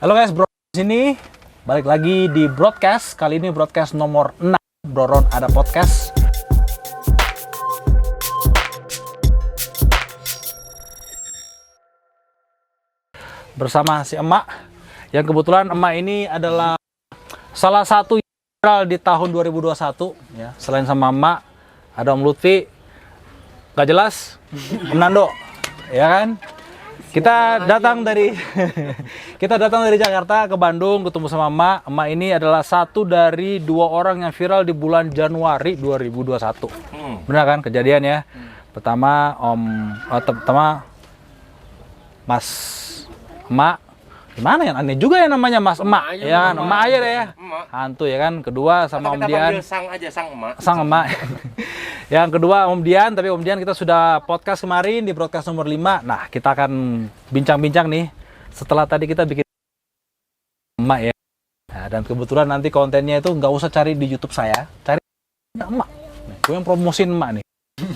Halo guys, bro di sini balik lagi di broadcast. Kali ini broadcast nomor 6. Broron ada podcast. Bersama si emak. Yang kebetulan emak ini adalah salah satu yang viral di tahun 2021 ya. Selain sama emak, ada Om Lutfi. Gak jelas, Om Nando. Ya kan? Kita datang dari Jakarta ke Bandung ketemu sama emak. Emak ini adalah satu dari 2 orang yang viral di bulan Januari 2021. Benar kan kejadian ya? Pertama pertama Mas Emak. Gimana ya? Aneh juga ya namanya Mas Emak. Ya, emak aja deh ya. Hantu ya kan. Kedua sama Om Dian. Sang aja, Sang Emak. Sang Emak. Yang kedua Om Dian, tapi Om Dian kita sudah podcast kemarin di broadcast nomor 5. Nah, kita akan bincang-bincang nih setelah tadi kita bikin Emak ya. Nah, dan kebetulan nanti kontennya itu nggak usah cari di YouTube saya, cari Emak. Nih, gue yang promosiin Emak nih.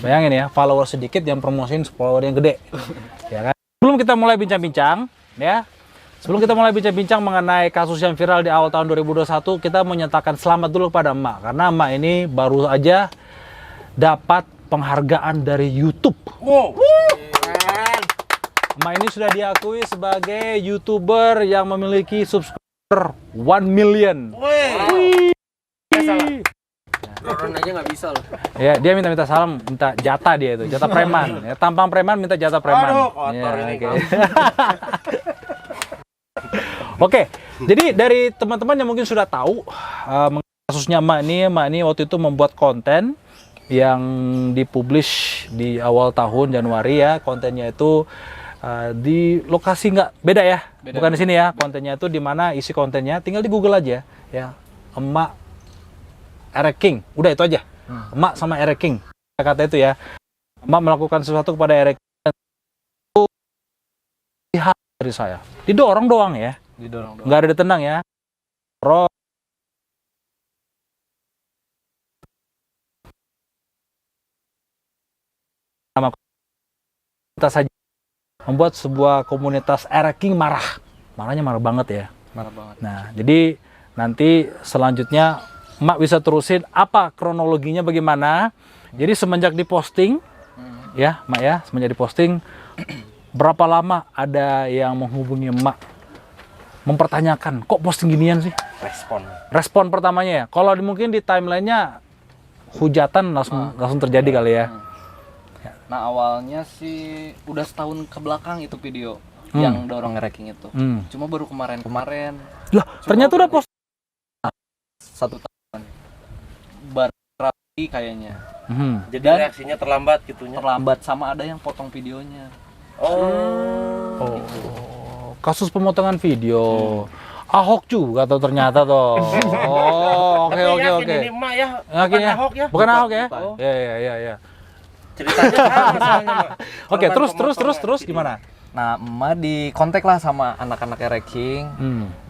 Bayangin ya, follower sedikit yang promosiin follower yang gede. Ya kan? Sebelum kita mulai bincang-bincang, ya. Sebelum kita mulai bincang-bincang mengenai kasus yang viral di awal tahun 2021, kita menyatakan selamat dulu kepada Emak. Karena Emak ini baru aja dapat penghargaan dari YouTube. Wow. Emak ini sudah diakui sebagai YouTuber yang memiliki subscriber 1 million. Broron aja nggak bisa loh. Ya, dia minta salam, minta jatah dia itu, jatah preman. Ya, tampang preman minta jatah preman. Aduh, kotor Ya, ini. oke. Oke, jadi dari teman-teman yang mungkin sudah tahu mengenai kasusnya Emak ini waktu itu membuat konten yang dipublish di awal tahun Januari ya. Kontennya itu di lokasi nggak beda ya, bukan di sini ya. Kontennya itu di mana isi kontennya, tinggal di Google aja ya. Emak Eric King, udah itu aja. Emak sama Eric King, kata itu ya. Emak melakukan sesuatu kepada Eric King, itu lihat dari saya, didorong doang ya. Didorong. Nggak ada ditendang ya. Nama kita saja membuat sebuah komunitas Eric King marahnya marah banget ya. Marah banget. Nah, jadi nanti selanjutnya Emak bisa terusin apa kronologinya bagaimana. Jadi semenjak diposting ya Emak ya, semenjak diposting berapa lama ada yang menghubungi Emak mempertanyakan, kok posting ginian sih? Respon pertamanya ya. Kalau mungkin di timelinenya hujatan langsung terjadi kali ya. Nah awalnya sih udah setahun ke belakang itu video yang dorong ranking itu. Cuma baru kemarin. Lah, ternyata udah post 1 tahun. Baru kayaknya. Jadi Dan reaksinya terlambat gitunya. terlambat sama ada yang potong videonya. Oh, kasus pemotongan video. Ahok juga tuh ternyata tuh. Oh, oke. Ini Emak ya. Yakin Bukan ya? Ahok ya. Bukan Ahok ya? Bukan. Ya. Ceritanya apa soalnya, Mak? Oke, Korban terus pemotongan gimana? Nah emak di kontak lah sama anak-anak ranking,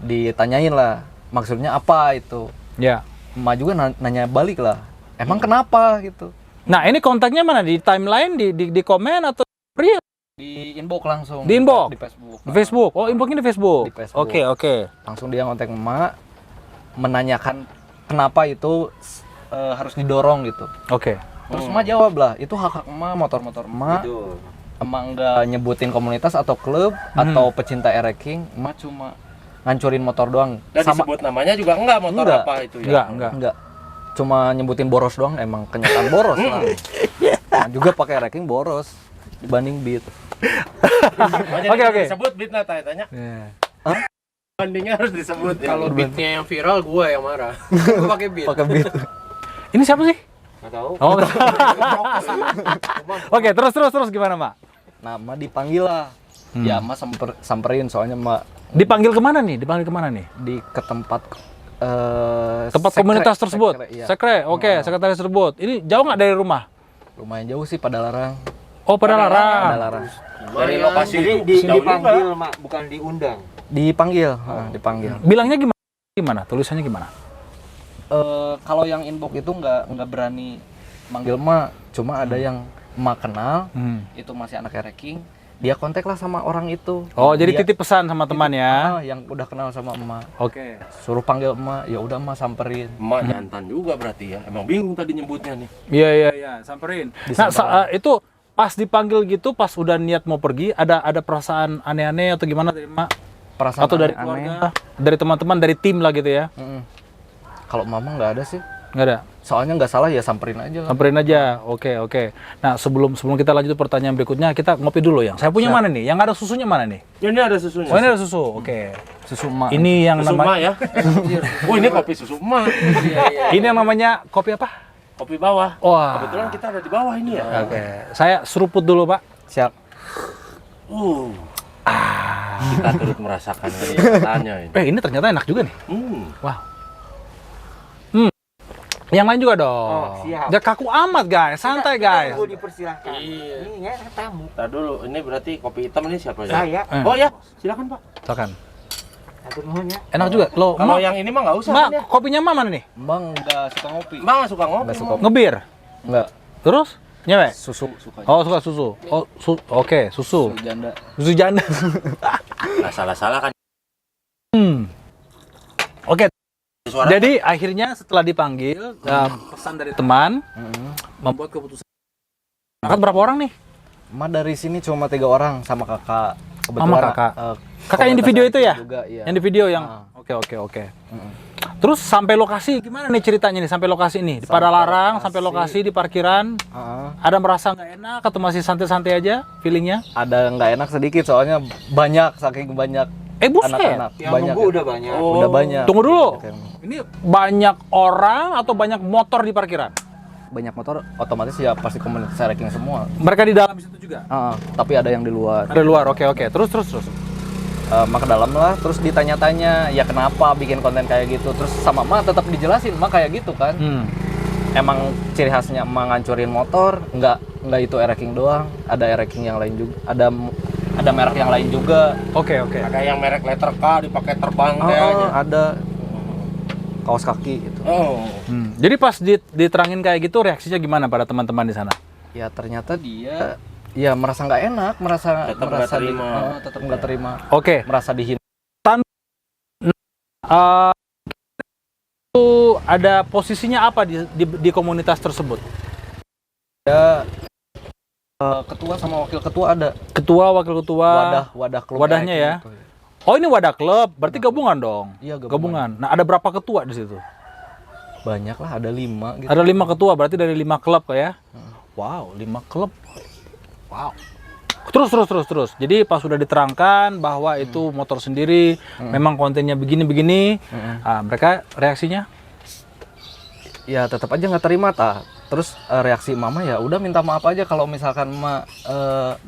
ditanyain lah maksudnya apa itu. Ya. Emak juga nanya balik lah, emang kenapa gitu. Nah, ini kontaknya mana? Di timeline, di komen atau real? Di inbox langsung. Di inbox? Di Facebook. Di Facebook. Oh, inboxnya di Facebook. Di Facebook. Oke. Langsung dia ngontak emak menanyakan kenapa itu harus didorong gitu. Oke. Terus emak jawab lah, itu hak emak, motor emak. Emak nggak nyebutin komunitas atau klub atau pecinta ranking, emak cuma ngancurin motor doang. Dan disebut namanya juga enggak motor Enggak. apa itu ya. Enggak. Cuma nyebutin boros doang, emang kenyataan boros lah. Nah, juga pakai ranking boros dibanding Beat. Oke. Disebut beatnya tanya. Ya. Bandingnya harus disebut ya. Kalau beatnya yang viral, gue yang marah. Gue pakai beat. Pakai Beat. Ini siapa sih? Enggak tahu. Oh. Oke, terus gimana, Mak? Nah, emak dipanggil lah. Ya, emak samperin soalnya emak Dipanggil kemana nih? ke tempat Tempat komunitas tersebut. iya. Sekre. Oke, sekretaris tersebut. Ini jauh nggak dari rumah? Lumayan jauh sih, Padalarang. Oh, Padalarang. Padalarang. Dari lokasi itu dipanggil, Mak, bukan diundang. Dipanggil. Dipanggil. Bilangnya gimana? Tulisannya gimana? Kalau yang inbox itu nggak berani manggil emak, cuma ada yang emak kenal, itu masih anak ranking, dia kontak lah sama orang itu. Oh, jadi Dia- titip pesan sama teman ya. yang udah kenal sama emak. Oke. Suruh panggil emak, ya udah emak samperin. Emak jantan juga berarti ya. Emang bingung tadi nyebutnya nih. Iya, samperin. Nah, itu pas dipanggil gitu, pas udah niat mau pergi, ada perasaan aneh-aneh atau gimana dari emak? Perasaan Atau dari aneh-aneh. keluarga, dari teman-teman, dari tim lah gitu ya? Mm-mm. Kalau mama nggak ada sih. Nggak ada? Soalnya nggak salah ya samperin aja lah. Samperin aja. Oke. Nah, sebelum kita lanjut ke pertanyaan berikutnya, kita ngopi dulu yang. Saya punya mana nih? Yang ada susunya mana nih? Ini ada susunya. Oh, ini ada susu. Oke. Susu emak. Ini yang Susu emak namanya ya. Oh, ini kopi susu emak. ini yang namanya kopi apa? Kopi bawah. Wah. Kebetulan kita ada di bawah ini ya. Oke. Saya seruput dulu, Pak. Siap. Kita turut merasakan kenikmatannya ini. Ini ternyata enak juga nih. Wah. Yang lain juga dong. Oh, siap. Jangan kaku amat, guys. Santai, guys. Tunggu dipersilahkan. Iya. Ini ya tamu. Tar dulu, ini berarti kopi hitam ini siapa ya? Saya. Oh ya, silakan Pak. Silakan. Atur nuhun ya. Enak juga. Loh, Kalau Mak, yang ini mah nggak usah Mak, kan ya? kopinya Mak mana nih? Bang nggak suka ngopi. Mak nggak suka ngopi. Nggak suka. Mak. Ngebir. Nggak. Terus? Nyewek? Susu sukanya. Oh, suka susu. Oh, oke, susu. Susu janda. Susu janda. Nggak salah-salah kan. Oke. Suara. Jadi akhirnya setelah dipanggil, pesan dari teman, membuat keputusan. Berangkat berapa orang nih? Emak dari sini cuma 3 orang sama kakak. Sama kakak. eh, Kakak yang di video itu ya? Juga, iya. Yang di video yang Oke. Terus sampai lokasi gimana nih ceritanya nih sampai lokasi ini? Di Padalarang sampai lokasi di parkiran. Heeh. Ada merasa nggak enak atau masih santai-santai aja feelingnya? Ada nggak enak sedikit soalnya banyak, saking banyak Buset. anak-anak. Yang Banyak. nunggu ya. udah banyak. Udah banyak. Tunggu dulu. Banyak. Ini banyak orang atau banyak motor di parkiran? Banyak motor, otomatis ya pasti komunitas ranking semua. Mereka di dalam situ juga? Tapi ada yang di luar. Ada di luar, oke. Terus. Mak ke dalam lah, terus ditanya-tanya ya kenapa bikin konten kayak gitu. Terus sama Mak tetap dijelasin, Mak kayak gitu kan. Emang ciri khasnya Mak ngancurin motor, nggak itu ranking doang, ada ranking yang lain juga, ada merek yang lain juga. Oke. Ada yang merek letter K dipakai terbang kayaknya. Ada kaos kaki gitu. Oh. Jadi pas diterangin kayak gitu reaksinya gimana pada teman-teman di sana? Ya ternyata dia ya merasa nggak enak, merasa Tetap nggak terima. tetap nggak terima, Oke. merasa dihina. Itu ada posisinya apa di komunitas tersebut? Ketua sama wakil ketua ada. Ketua, wakil ketua. Wadah klub Wadahnya kayak ya? gitu. Oh, ini wadah klub, berarti gabungan dong? Iya, Gabungan. Nah, ada berapa ketua di situ? Banyak lah, ada 5 gitu. Ada 5 ketua, berarti dari 5 klub ya? Wow, 5 klub. Wow. Terus. Jadi pas sudah diterangkan bahwa itu motor sendiri, memang kontennya begini-begini, mereka reaksinya? Ya tetap aja nggak terima Terus reaksi mama ya udah minta maaf aja kalau misalkan emak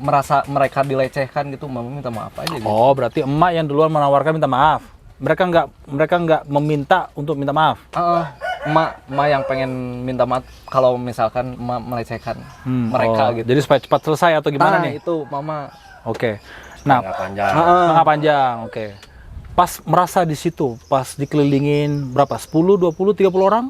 merasa mereka dilecehkan gitu, mama minta maaf aja gitu. Oh, berarti emak yang duluan menawarkan minta maaf. Mereka nggak meminta untuk minta maaf. Emak yang pengen minta maaf kalau misalkan emak melecehkan mereka gitu. Jadi supaya cepat selesai atau gimana nih? Itu mama. Oke. Nah, Nggak panjang. setengah panjang. Oke. Pas merasa di situ, pas dikelilingin berapa? 10, 20, 30 orang?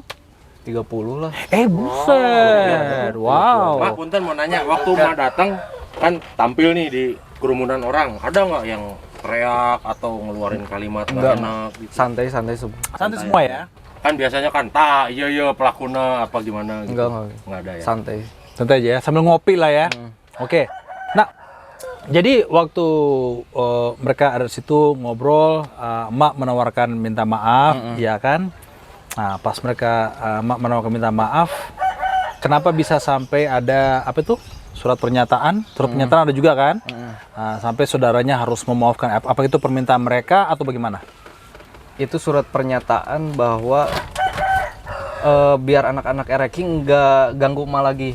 30 lah. Buset. Wow. Mak, punten mau nanya, waktu Mak datang kan tampil nih di kerumunan orang, ada nggak yang teriak atau ngeluarin kalimat nggak enak gitu? Santai semua. Santai semua ya? Kan biasanya kan, iya pelakuna apa gimana gitu. Nggak ada ya? Santai. Santai aja ya, sambil ngopi lah ya. Oke. Nah, jadi waktu mereka ada di situ ngobrol, emak menawarkan minta maaf, ya kan? Nah, pas mereka emak menawarkan minta maaf, kenapa bisa sampai ada apa itu? Surat pernyataan ada juga kan? Nah, sampai saudaranya harus memaafkan. Apa itu permintaan mereka atau bagaimana? Itu surat pernyataan bahwa biar anak-anak ranking nggak ganggu emak lagi.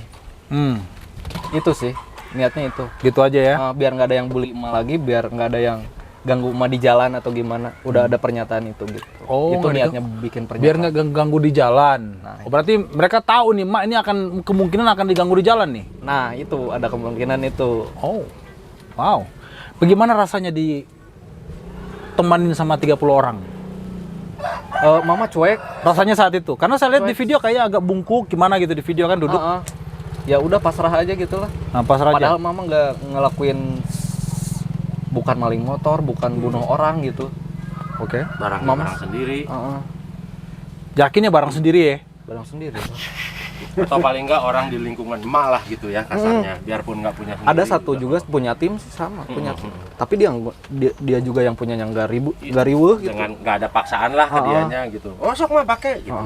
Itu sih niatnya itu. Gitu aja ya? Biar nggak ada yang bully emak lagi, biar nggak ada yang ganggu emak di jalan atau gimana. Udah ada pernyataan itu gitu. Oh, itu nggak niatnya bikin biar pernyataan. nggak ganggu di jalan. Nah, Berarti mereka tahu nih, Mak ini akan kemungkinan akan diganggu di jalan nih. Nah itu ada kemungkinan itu. Oh, wow. Bagaimana rasanya ditemanin sama 30 orang? Mama cuek. Rasanya saat itu? Karena saya lihat di video kayak agak bungkuk, gimana gitu di video kan duduk. Ya udah pasrah aja gitu lah. Nah, pasrah aja. Padahal mama nggak ngelakuin bukan maling motor, bukan bunuh orang gitu. Oke. Barang sendiri Heeh, Yakinnya barang sendiri ya? barang sendiri. atau paling enggak orang di lingkungan emak lah gitu ya kasarnya, biarpun nggak punya sendiri. Ada satu juga punya tim sih, sama punya tim. Tapi dia juga yang punya yang nggak riweuh gitu. dengan nggak ada paksaan lah ke dianya gitu. Oh sok mah pakai gitu.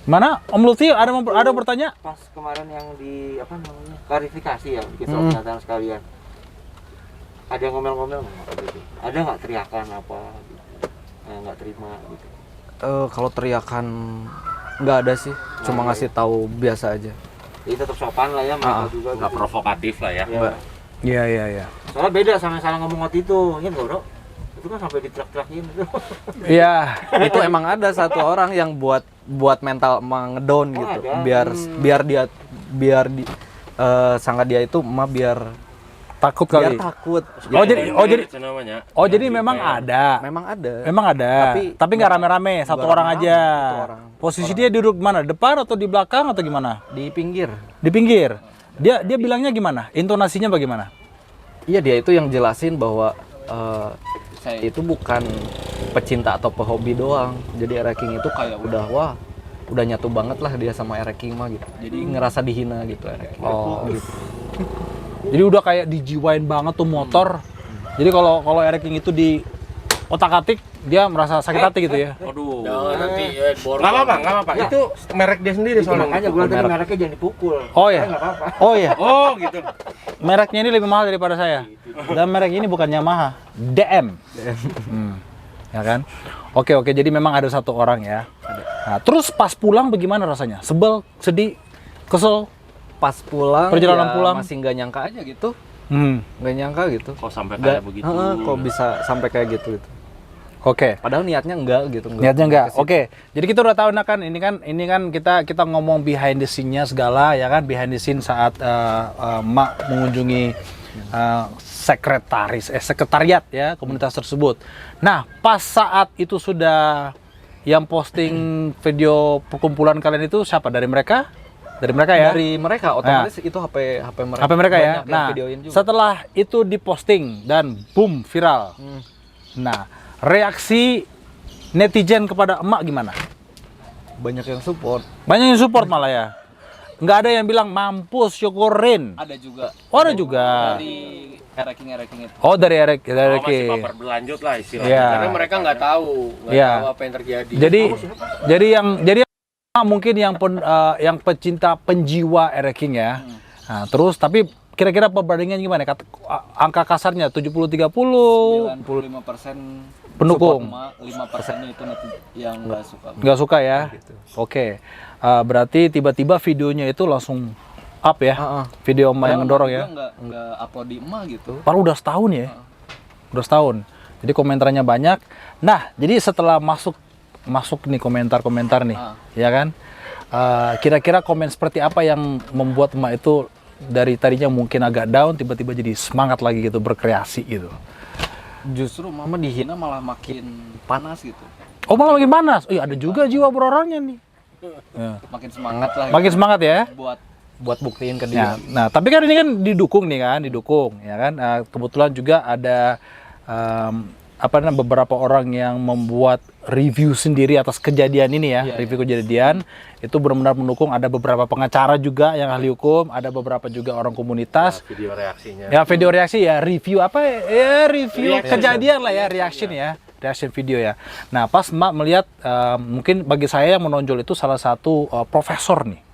Mana Om Lutfi ada bertanya? Pas kemarin yang di apa namanya klarifikasi ya bikin surat pernyataan sekalian. Ada yang ngomel-ngomel nggak gitu? Ada nggak teriakan apa? Gitu? Nggak terima gitu. Kalau teriakan nggak ada sih, cuma ngasih tahu biasa aja. Jadi tetap sopan lah ya mereka juga. Nggak gitu. provokatif lah ya. Ya. Iya. Soalnya beda sama yang salah ngomong waktu itu, ingat nggak bro? Itu kan sampai diteriak-teriakin gitu. Iya. Itu emang ada satu orang yang buat mental emang ngedown gitu, ada. biar sangat dia itu emak biar Takut kali. takut. Itu namanya. Jadi memang ada. Memang ada. Tapi nggak rame-rame, satu nggak orang rame-rame, aja. satu orang. Posisi dia duduk mana? Depan atau di belakang atau gimana? Di pinggir. Di pinggir. Dia bilangnya gimana? Intonasinya bagaimana? Iya, dia itu yang jelasin bahwa saya itu bukan pecinta atau pehobi doang. Jadi Ereking itu kayak udah nyatu banget lah dia sama Ereking mah gitu. Jadi ngerasa dihina gitu Ereking. Gitu. Jadi udah kayak dijiwain banget tuh motor. Jadi kalau Ereking itu di otak-atik dia merasa sakit hati gitu ya. Aduh. Jangan nanti boros. Nggak apa-apa. Itu merek dia sendiri Itu soalnya. makanya gue tadi mereknya jangan dipukul. Oh ya. Nggak apa-apa. Oh ya. Oh gitu. Mereknya ini lebih mahal daripada saya. Dan merek ini bukan Yamaha, DM. Ya kan? Oke. Jadi memang ada satu orang ya. Nah, terus pas pulang bagaimana rasanya? Sebel, sedih, kesel? Pas pulang, Perjalanan ya pulang. masih nggak nyangka aja gitu. Hmm. Nggak nyangka gitu. Kok sampai kayak begitu? Kok bisa sampai kayak gitu gitu. Oke. Padahal niatnya enggak gitu. Niatnya enggak. Oke. Jadi kita udah tahu nah kan ini kan kita ngomong behind the scene-nya segala ya kan, behind the scene saat Mak mengunjungi sekretariat ya komunitas tersebut. Nah, pas saat itu sudah yang posting video perkumpulan kalian itu siapa? Dari mereka? Dari mereka ya? Dari mereka otomatis itu HP mereka. HP mereka ya. Banyak yang Nah, videoin juga. setelah itu diposting dan boom viral. Nah, reaksi netizen kepada emak gimana? Banyak yang support. Banyak yang support malah ya. Nggak ada yang bilang mampus syukurin. Ada juga. Oh, ada juga. Dari Ereking itu. Oh, dari Oh, masih Ereking. baper berlanjut lah istilahnya. Iya. Karena mereka nggak tahu Iya. apa yang terjadi. Jadi yang mungkin yang pecinta penjiwa Ereking ya. Nah, terus tapi kira-kira perbandingan gimana? Angka kasarnya 70-30 95% pendukung. 5% itu yang nggak suka. Nggak suka ya? Oke. Berarti tiba-tiba videonya itu langsung up ya? Video emak yang ngedorong ya? Nggak upload di emak gitu. Padahal udah setahun ya? Udah setahun. Jadi komentarnya banyak. Nah, jadi setelah masuk nih komentar-komentar nih, ya kan? Kira-kira komen seperti apa yang membuat emak itu dari tadinya mungkin agak down, tiba-tiba jadi semangat lagi gitu, berkreasi gitu? Justru mama dihina malah makin panas gitu. Oh, malah makin panas? Oh, iya, ada juga jiwa berorangnya nih. Ya. Makin semangat lah. Makin semangat ya? Buat buktiin ke Ya, dia. nah, tapi kan ini kan didukung, ya kan? Kebetulan juga ada beberapa orang yang membuat review sendiri atas kejadian ini ya, review kejadian itu benar-benar mendukung. Ada beberapa pengacara juga yang ahli hukum, ada beberapa juga orang komunitas. Video reaksinya. Ya, video reaksi ya, review apa ya, review kejadian lah ya, reaction video ya. Nah, pas Mak melihat mungkin bagi saya yang menonjol itu salah satu profesor nih.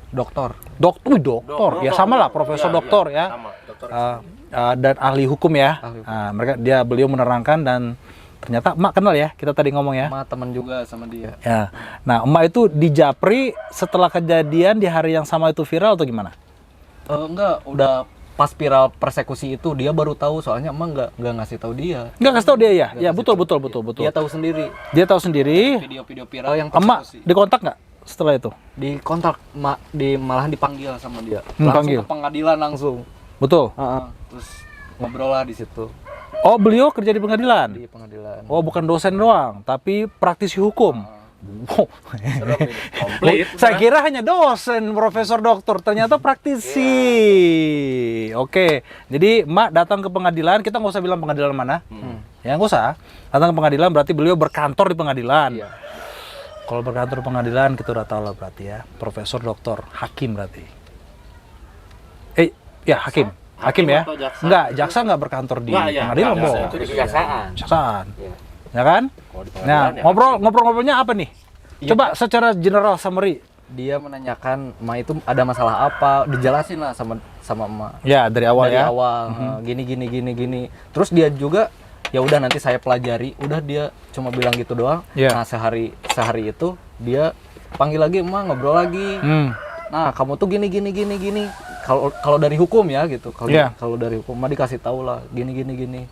Doktor. Doktor. Ya sama lah, profesor doktor ya. Sama, dokter. Dan ahli hukum ya. Nah, beliau menerangkan dan ternyata Emak kenal ya, kita tadi ngomong ya. Emak teman juga sama dia. Ya. Nah, Emak itu di Japri setelah kejadian di hari yang sama itu viral atau gimana? Enggak, udah pas viral persekusi itu dia baru tahu, soalnya emak nggak ngasih tahu dia. Nggak kasih tahu dia ya? Ya betul. Dia tahu sendiri. Dia tahu sendiri. Video-video viral yang Emak persekusi. dikontak nggak setelah itu? Di kontak malahan dipanggil sama dia. Panggil. Langsung ke pengadilan langsung. Betul. Terus ngobrol lah di situ Oh, beliau kerja di pengadilan? di pengadilan. Oh, bukan dosen doang, tapi praktisi hukum. Wow. Komplit. Saya kira hanya dosen, profesor, doktor, ternyata praktisi. Oke, jadi Mak datang ke pengadilan, kita nggak usah bilang pengadilan mana. Ya nggak usah. Datang ke pengadilan berarti beliau berkantor di pengadilan. Iya. Kalau berkantor di pengadilan kita udah tahu lah berarti ya, profesor, doktor, hakim berarti. Ya hakim. Hakim ya? atau jaksa? Enggak, jaksa nggak berkantor di Nggak, ya, pengadilan, nggak, Bo. itu Di kejaksaan. Kejaksaan. Iya. Ya kan? Kalau di Nah, pengadilan ya. ngobrol-ngobrolnya apa nih? Coba secara general summary. Dia menanyakan emak itu ada masalah apa, dijelasin lah sama emak. Ya, dari awal Dari ya. awal gini. Terus dia juga ya udah nanti saya pelajari. Udah dia cuma bilang gitu doang. Iya. Nah, sehari itu dia panggil lagi emak, ngobrol lagi. Nah, kamu tuh gini. Kalau dari hukum ya gitu. Kalau Iya. kalau dari hukum emak dikasih tahu lah gini.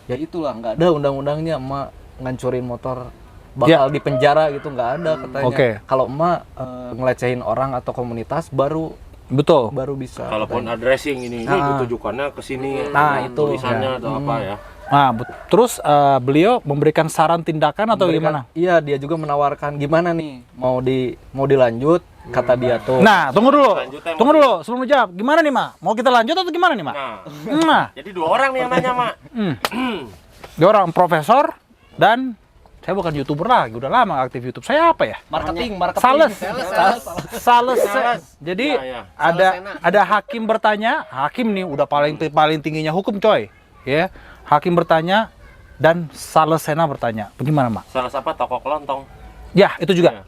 Ya itulah, nggak ada undang-undangnya emak ngancurin motor bakal di penjara gitu, nggak ada katanya. Oke. Kalau emak ngelecehin orang atau komunitas baru Betul. bisa. Kalaupun katanya. addressing ini ditujukannya ke sini. Nah, itu. tulisannya atau apa ya. Nah, terus beliau memberikan saran tindakan atau gimana? Iya, dia juga menawarkan gimana nih mau dilanjut kata dia tuh. Nah, tunggu dulu. Lanjutnya, Tunggu dulu sebelum dijawab. Gimana nih, Mak? Mau kita lanjut atau gimana nih, Mak? Nah, Jadi 2 orang nih yang nanya, Mak. dia orang profesor dan saya bukan YouTuber lagi, udah lama aktif YouTube. Saya apa ya? marketing. Sales. Jadi Ya. ada hakim bertanya, hakim nih udah paling tingginya hukum, coy. Ya. Hakim bertanya dan Salesena bertanya. Bagaimana, Mak? Salah siapa toko kelontong. Ya, itu juga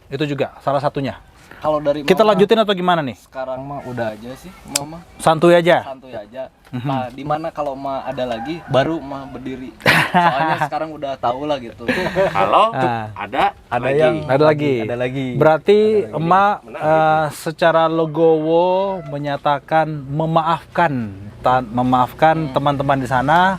salah satunya. Kalau dari Kita mama, lanjutin atau gimana nih? sekarang mah udah aja sih, mama Santuy aja. santuy aja. Nah, di mana kalau mah ada lagi baru mah berdiri. Soalnya sekarang udah tahu lah gitu. Kalau Ah. ada Ada lagi. Berarti emak secara legowo menyatakan memaafkan teman-teman di sana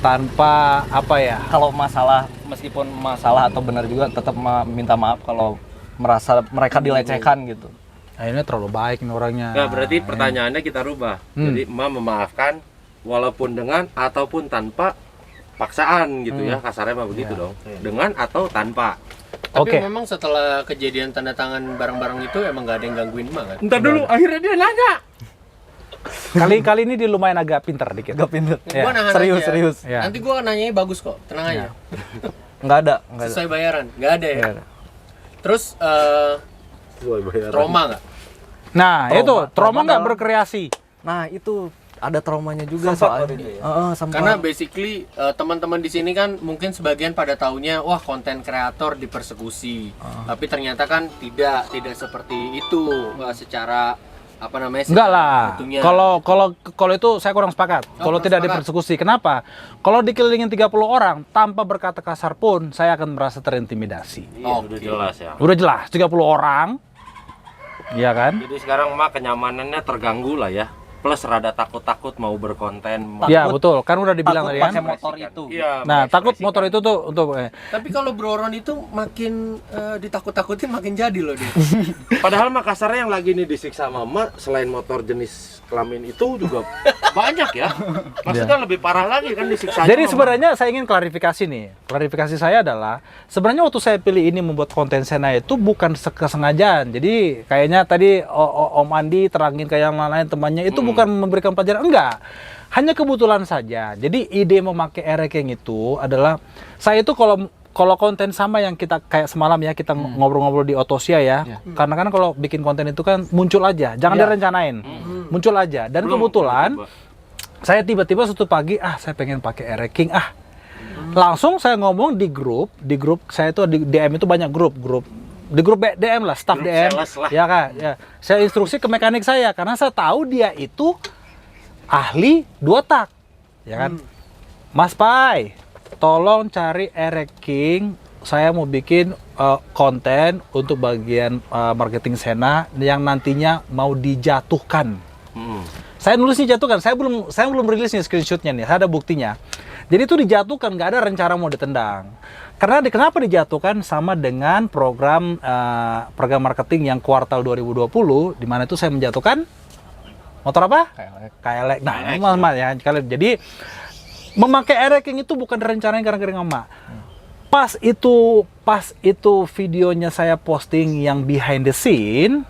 tanpa apa ya? Kalau meskipun masalah atau benar juga tetap minta maaf kalau merasa mereka dilecehkan gitu. Nah, ini terlalu baik nih orangnya. Nggak, berarti pertanyaannya kita rubah. Jadi emak memaafkan walaupun dengan ataupun tanpa paksaan gitu ya. Kasarnya mah begitu dong. Dengan atau tanpa. Tapi Oke. memang setelah kejadian tanda tangan barang-barang itu emang gak ada yang gangguin emak kan? Entar dulu, akhirnya dia nanya. Kali ini dia lumayan agak pinter dikit. Gak pinter. Ya, Gua nahan serius. aja. Ya. Nanti gua nanyanya bagus kok, tenang aja. Nggak ada. Sesuai bayaran, nggak ada ya. Nggak ada. Terus trauma nggak? Nah, itu trauma nggak dalam- berkreasi. Nah, itu ada traumanya juga Sempat soalnya. waktu itu ya? Sempat. Karena basically teman-teman di sini kan mungkin sebagian pada taunya wah konten kreator dipersekusi. Tapi ternyata kan tidak seperti itu secara apa namanya? Enggak secara lah. bentuknya. Kalau itu saya kurang sepakat. Kalau kurang tidak sepakat. dipersekusi. Kenapa? Kalau dikelilingin 30 orang tanpa berkata kasar pun saya akan merasa terintimidasi. Iya, udah jelas ya. Udah jelas 30 orang. Iya kan? Jadi sekarang emak kenyamanannya terganggu lah ya. Plus rada takut-takut mau berkonten. Iya, betul. Kan udah dibilang tadi pakai kan. motor itu. Iya. Nah, takut mengekspresikan. motor itu tuh untuk Tapi kalau Bro Ron itu makin ditakut-takutin makin jadi loh dia. Padahal mah kasarnya yang lagi nih disiksa mama selain motor jenis kelamin itu juga banyak ya. Maksudnya lebih parah lagi kan disiksa. Jadi sebenarnya saya ingin klarifikasi nih. Klarifikasi saya adalah sebenarnya waktu saya pilih ini membuat konten Sena itu bukan kesengajaan. Jadi kayaknya tadi Om Andi terangin ke yang lain temannya itu bukan memberikan pelajaran, enggak. Hanya kebetulan saja. Jadi ide memakai ereking itu adalah saya itu kalau konten sama yang kita kayak semalam ya kita ngobrol-ngobrol di Otosia ya. Karena kan kalau bikin konten itu kan muncul aja, jangan direncanain. Muncul aja. Dan kebetulan saya tiba-tiba suatu pagi saya pengen pakai ereking langsung saya ngomong di grup saya itu di DM itu banyak grup di grup DM lah, staff Grup DM sales lah. ya kan ya. Saya instruksi ke mekanik saya karena saya tahu dia itu ahli 2 tak ya kan. Mas Pai, tolong cari ereking, saya mau bikin konten untuk bagian marketing Sena yang nantinya mau dijatuhkan. Saya nulisnya jatuhkan, saya belum rilis nih screenshotnya nih, ada buktinya. Jadi itu dijatuhkan, nggak ada rencana mau ditendang. Karena kenapa dijatuhkan sama dengan program marketing yang kuartal 2020, di mana itu saya menjatuhkan motor apa? KLX. Nah, Mas ya, jadi memakai ereking itu bukan rencanain gara-gara emak. Pas itu videonya saya posting yang behind the scene,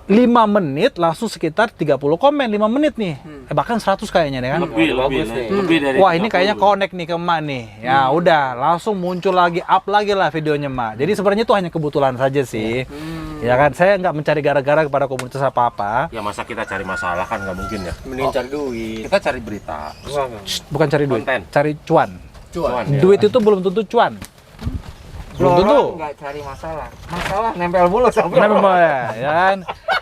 5 menit langsung sekitar 30 komen, 5 menit nih. Bahkan 100 kayaknya deh kan. Lebih dari Wah, ini 30. kayaknya connect nih ke emak nih. Ya udah, langsung muncul lagi, up lagi lah videonya emak. Jadi sebenarnya itu hanya kebetulan saja sih. Ya kan, saya nggak mencari gara-gara kepada komunitas apa-apa. Ya masa kita cari masalah kan nggak mungkin ya. Mending cari duit. Kita cari berita. Bukan cari duit, Konten. cari cuan. Cuan. Ya. Duit itu belum tentu cuan. Belum tentu. Orang nggak cari masalah nempel mulu sama Kenapa ya kan?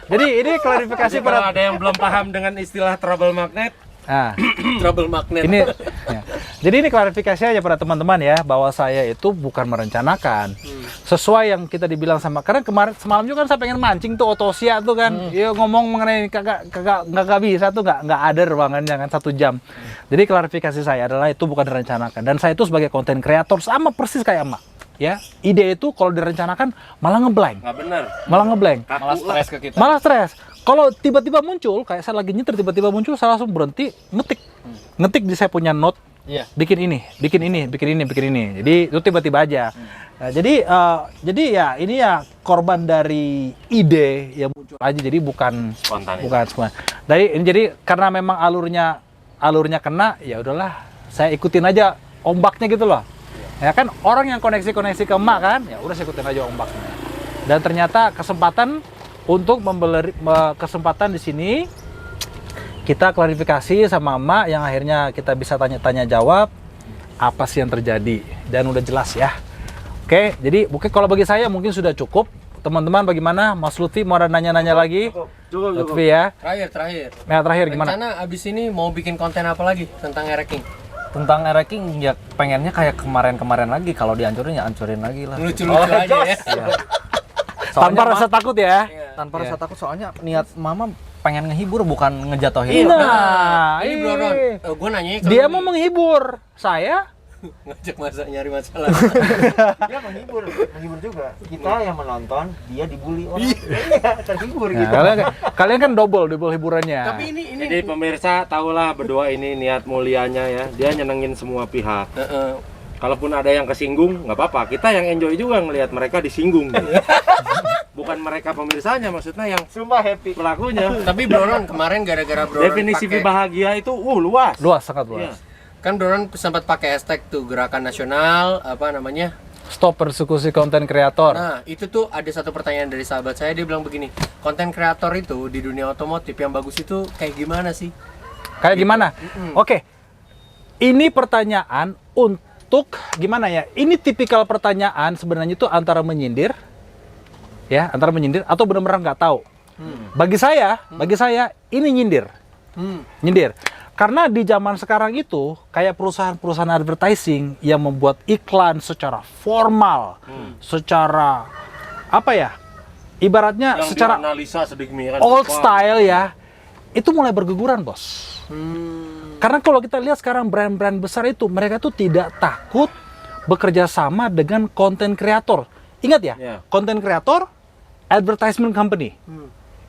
Jadi ini klarifikasi Jadi kalau pada ada yang belum paham dengan istilah trouble magnet, nah, Trouble magnet. ini ya. Jadi ini klarifikasi aja pada teman-teman ya, bahwa saya itu bukan merencanakan. Sesuai yang kita dibilang sama, karena kemarin semalam juga kan saya pengen mancing tuh Otosia tuh kan. Ya ngomong mengenai kagak bisa tuh, nggak ada ruangannya kan 1 jam. Jadi klarifikasi saya adalah itu bukan direncanakan, dan saya itu sebagai konten kreator sama persis kayak emak. Ya, ide itu kalau direncanakan malah ngeblank. nggak bener. Malah ngeblank. Malah stres ke kita. Malah stres. Kalau tiba-tiba muncul, kayak saya lagi nyetir tiba-tiba muncul, saya langsung berhenti ngetik. Ngetik di saya punya note. Iya. Bikin ini. Jadi itu tiba-tiba aja. Nah, jadi ya ini ya korban dari ide yang muncul aja. Jadi bukan Spontan. semua. Jadi karena memang alurnya kena, ya udahlah, saya ikutin aja ombaknya gitu loh. Ya kan, orang yang koneksi ke emak kan, ya udah saya ikutin aja ombaknya. Dan ternyata kesempatan untuk kesempatan di sini kita klarifikasi sama emak, yang akhirnya kita bisa tanya jawab apa sih yang terjadi, dan udah jelas ya. Oke, jadi mungkin kalau bagi saya mungkin sudah cukup. Teman-teman bagaimana? Mas Lutfi mau ada nanya-nanya lagi? Cukup. Lutfi ya. Terakhir. Nah, terakhir gimana? Rencana abis ini mau bikin konten apa lagi tentang ereking? Tentang ranking ya pengennya kayak kemarin-kemarin lagi, kalau dihancurin ya hancurin lagi lah. Lucu-lucu aja ya. Tanpa rasa takut ya. Tanpa rasa takut, soalnya niat mama pengen ngehibur bukan ngejatuhin. Nah, Ini Bro Ron, gue nanya dia mau menghibur. Saya ngajak masa nyari masalah. dia menghibur juga, kita yang menonton dia dibully orang. Iya, terhibur Nah, gitu. kalian kan double hiburannya. Tapi ini Jadi pemirsa tahulah berdua ini niat mulianya ya. Dia nyenengin semua pihak. Kalaupun ada yang kesinggung, nggak apa-apa. Kita yang enjoy juga ngelihat mereka disinggung. Bukan mereka pemirsanya, maksudnya yang Sumpah happy. pelakunya. Tapi Bro Ron kemarin gara-gara Bro Ron Definisi pakai- bahagia itu luas. Luas, sangat luas. Iya. kan Bro Ron sempat pakai hashtag tuh gerakan nasional apa namanya. Stop persekusi konten kreator. Nah, itu tuh ada satu pertanyaan dari sahabat saya, dia bilang begini, konten kreator itu di dunia otomotif yang bagus itu kayak gimana sih? Kayak gimana? Oke. Ini pertanyaan untuk gimana ya? Ini tipikal pertanyaan sebenarnya itu antara menyindir, ya, antara menyindir atau benar-benar nggak tahu. Bagi saya ini nyindir, nyindir. Karena di zaman sekarang itu kayak perusahaan-perusahaan advertising yang membuat iklan secara formal, secara apa ya? Ibaratnya Yang secara dianalisa sedemikian old rupa. style ya, itu mulai berguguran, bos. Karena kalau kita lihat sekarang brand-brand besar itu, mereka tuh tidak takut bekerja sama dengan konten kreator. Ingat ya, Ya. konten kreator, advertisement company.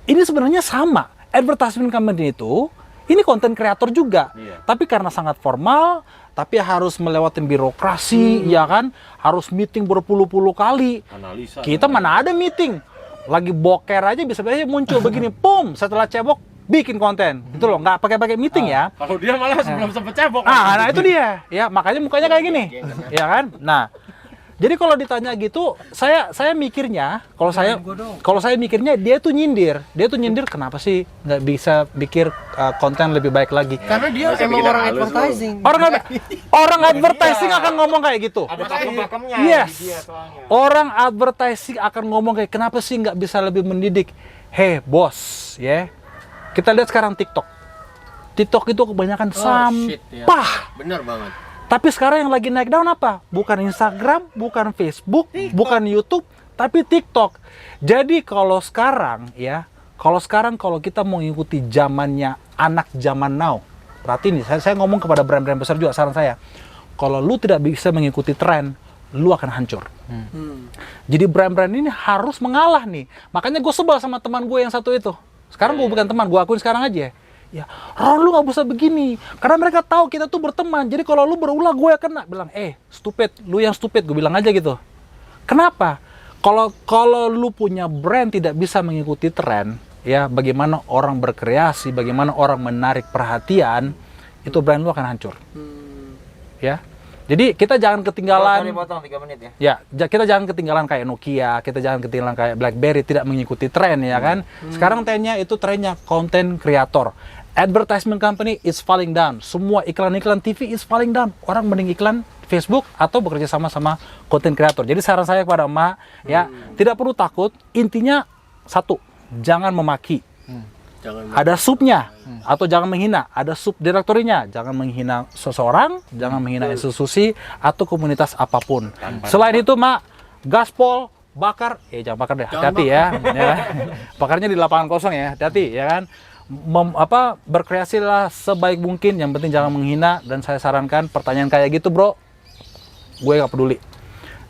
Ini sebenarnya sama. Advertisement company itu, ini konten kreator juga. Iya. Tapi karena sangat formal, tapi harus melewati birokrasi, ya kan? Harus meeting berpuluh-puluh kali. Analisa. Kita mana ada meeting, lagi boker aja bisa muncul begini, pum, setelah cebok bikin konten, itu loh, nggak pakai meeting ya. Kalau dia malah sebelum sempet cebok. Nah itu dia, ya makanya mukanya kayak gini, ya kan. Nah, jadi kalau ditanya gitu, saya mikirnya, kalau saya mikirnya dia tuh nyindir, kenapa sih nggak bisa bikin konten lebih baik lagi? Karena dia Masih emang bikin orang halus lu. advertising. Orang advertising akan ngomong kayak gitu. Ada pakem-pakemnya Yes. di dia soalnya. Orang advertising akan ngomong kayak, kenapa sih nggak bisa lebih mendidik? Hei bos, ya. Kita lihat sekarang TikTok. TikTok itu kebanyakan shit, ya. sampah. Bener banget. Tapi sekarang yang lagi naik daun apa? Bukan Instagram, bukan Facebook, bukan YouTube, tapi TikTok. Jadi kalau sekarang kalau kita mau ngikuti zamannya anak zaman now, berarti nih, saya ngomong kepada brand-brand besar juga, saran saya, kalau lu tidak bisa mengikuti tren, lu akan hancur. Jadi brand-brand ini harus mengalah nih. Makanya gue sebel sama teman gue yang satu itu. Sekarang gue bukan teman, gue akuin sekarang aja. Ya, Ron lu nggak bisa begini. Karena mereka tahu kita tuh berteman. Jadi kalau lu berulah gue yang kena. Bilang, stupid, lu yang stupid. Gue bilang aja gitu. Kenapa? Kalau lu punya brand tidak bisa mengikuti tren, ya bagaimana orang berkreasi, bagaimana orang menarik perhatian, itu brand lu akan hancur. Ya. Jadi kita jangan ketinggalan. Sorry, potong 3 menit ya. Ya, kita jangan ketinggalan kayak Nokia, kita jangan ketinggalan kayak BlackBerry, tidak mengikuti tren ya kan. Sekarang trennya itu trennya content creator. Advertisement company is falling down. Semua iklan-iklan TV is falling down. Orang mending iklan Facebook atau bekerja sama content creator. Jadi saran saya kepada emak ya, tidak perlu takut. Intinya satu, jangan memaki. Ada subnya atau jangan menghina, ada subdirektorinya, jangan menghina seseorang, jangan menghina institusi atau komunitas apapun. Selain itu, Mak, gaspol, bakar, jangan bakar deh, hati-hati ya. Bakarnya di lapangan kosong ya, hati-hati ya kan. Berkreasilah sebaik mungkin, yang penting jangan menghina. Dan saya sarankan pertanyaan kayak gitu, bro, gue gak peduli.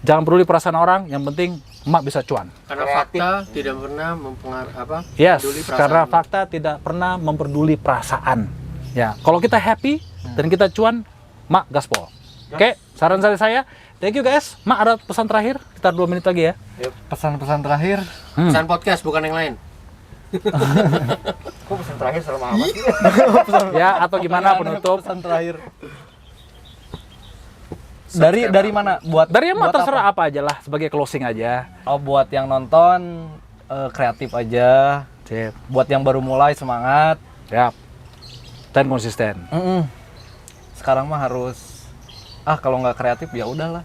Jangan peduli perasaan orang, yang penting emak bisa cuan. Karena fakta tidak pernah mempengaruhi Yes, karena fakta tidak pernah memperduli perasaan. Ya, kalau kita happy dan kita cuan, mak gaspol. Oke, saran dari saya. Thank you guys. Mak, ada pesan terakhir? Sekitar 2 menit lagi ya. Pesan-pesan terakhir. Pesan podcast bukan yang lain. Kok pesan terakhir serem amat sih? Ya, atau gimana penutup? Pesan terakhir. Dari mana? Dari emak buat terserah apa aja lah, sebagai closing aja. Oh, buat yang nonton kreatif aja. Sip. Buat yang baru mulai semangat. Ya. Dan konsisten. Sekarang mah harus kalau nggak kreatif ya udahlah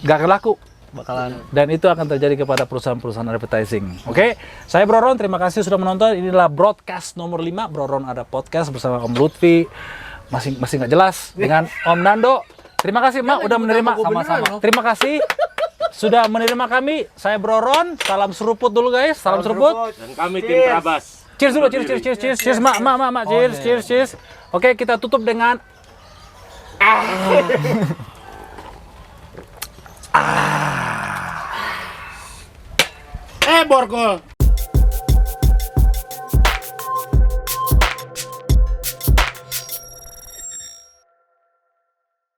Gak kelaku. bakalan. Dan itu akan terjadi kepada perusahaan-perusahaan advertising. Oke, saya Bro Ron, terima kasih sudah menonton. Inilah broadcast nomor 5. Bro Ron ada podcast bersama Om Lutfi. Masih nggak jelas dengan Om Nando. Terima kasih Mak udah menerima sama-sama. Terima kasih sudah menerima kami. Saya Bro Ron. Salam seruput dulu guys. Salam seruput. Dan kami tim Trabas. Cheers dulu, cheers. Mak, cheers. Oke, kita tutup dengan Borgol.